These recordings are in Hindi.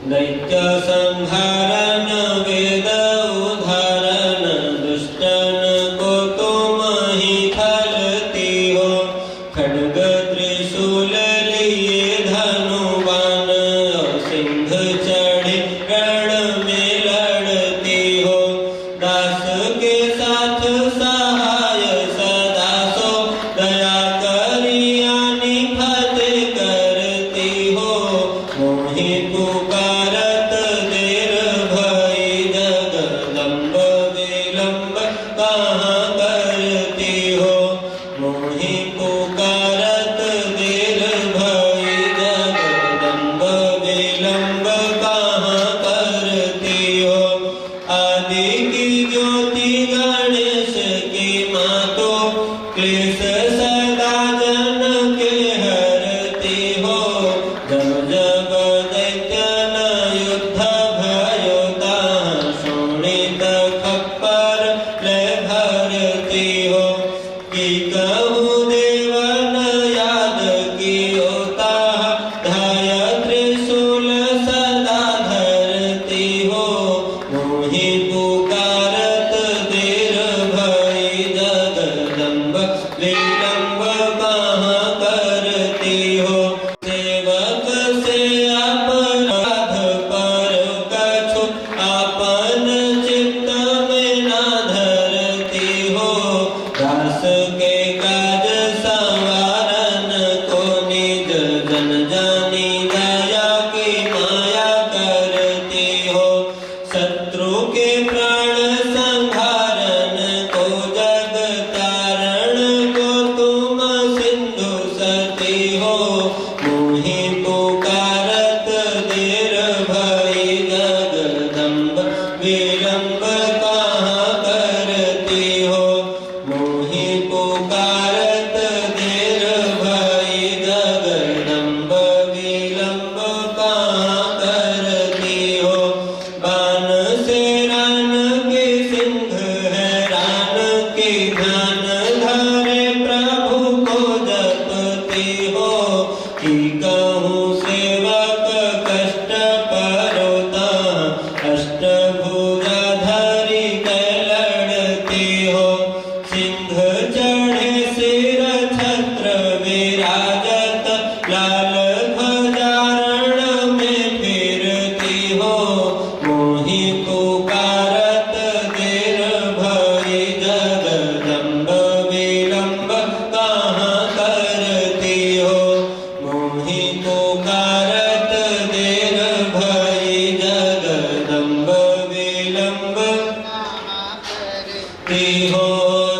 दैत्य संहारन वेद उदाहरण दुष्टन को तुम ही खलती हो। खड्ग त्रिशूल लिए धनुवान सिंह चढ़े रण में लड़ती हो। दास के साथ सहाय सदा सो दया करिया निफत करती हो। मोहि पुकारत देर भई जगदम्ब विलम्ब कहाँ करती हो। मोहि पुकारत देर भई जगदम्ब विलम्ब कहाँ करती हो। आदि की ज्योति गणेश की मातो क्लेश सदा जन के हरती हो। जब जब दैत्य न युद्ध भयो ताहाँ शोणित खप्पर ले भरती हो। की कहूँ देवन याद कियो ताहाँ धाय त्रिशूल सदा धरती हो। मोहि पुकारत देर भई जगदम्ब विलम्ब कहाँ करती हो। सेवक से अपराध पर कछु आपन चित्त में न धरती हो। दास के काज संवारन को निज जन जानी दया की माया करती हो। शत्रु के प्राण संहारन को जग तारण को तुम सिंधु सती हो। मोहि पुकारत देर भई जगदम्ब विलम्ब कहाँ करती हो। मोहि पुकारत देर भई जगदम्ब विलम्ब कहाँ करती हो। बान से रान के सिंह हैरान के ध्यान धरे प्रभु को जपती हो। की कहूँ सेवक कष्ट परोता अष्टभुजा धरि कै लड़ती हो। सिंह चढ़े सिर छत्र विराजत लाल ध्वजा रण में फिरती हो। मोहि पुकारत देर भई जगदम्ब विलम्ब कहाँ करती हो। मोहि पुकारत देर भई जगदम्ब विलम्ब करती हो।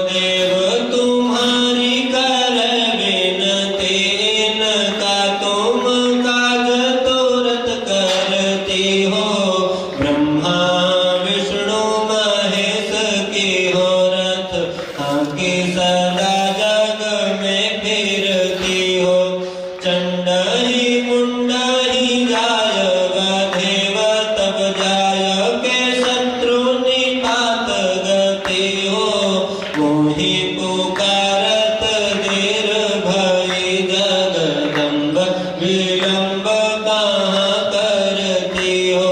देव तुम्हारी कर विनती इनका तुम काज तुरत करती हो। ब्रह्मा विष्णु महेश की हो रथ आगे सदा जग में फिरती हो। चंड ही मुंड ही जाय वधेव तब जाय के शत्रु निपात गति हो। मोहि पुकारत देर भई जगदम्ब विलम्ब कहाँ करती हो।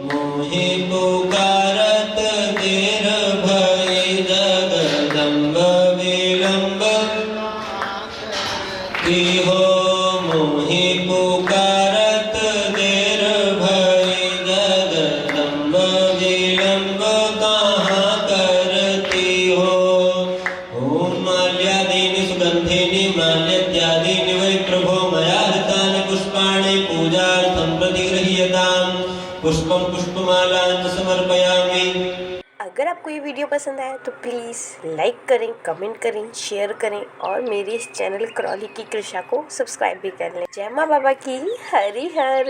मोहि पुकारत देर भई जगदम्ब विलम्ब की हो। मोहि पुकारत देर भई जगदम्ब विलम्ब कहाँ करती हो। ओम माल्यादीनि सुगन्धीनि माल्यत्यादीनि वै प्रभो मया हृतानि पुष्पाणि पूजार्थं प्रतिगृह्यताम्। पुष्पं पुष्पमालां च समर्पयामि। अगर आपको ये वीडियो पसंद आया तो प्लीज़ लाइक करें, कमेंट करें, शेयर करें और मेरे इस चैनल क्रॉली की कृषा को सब्सक्राइब भी कर लें। जय माँ बाबा की हरि हर।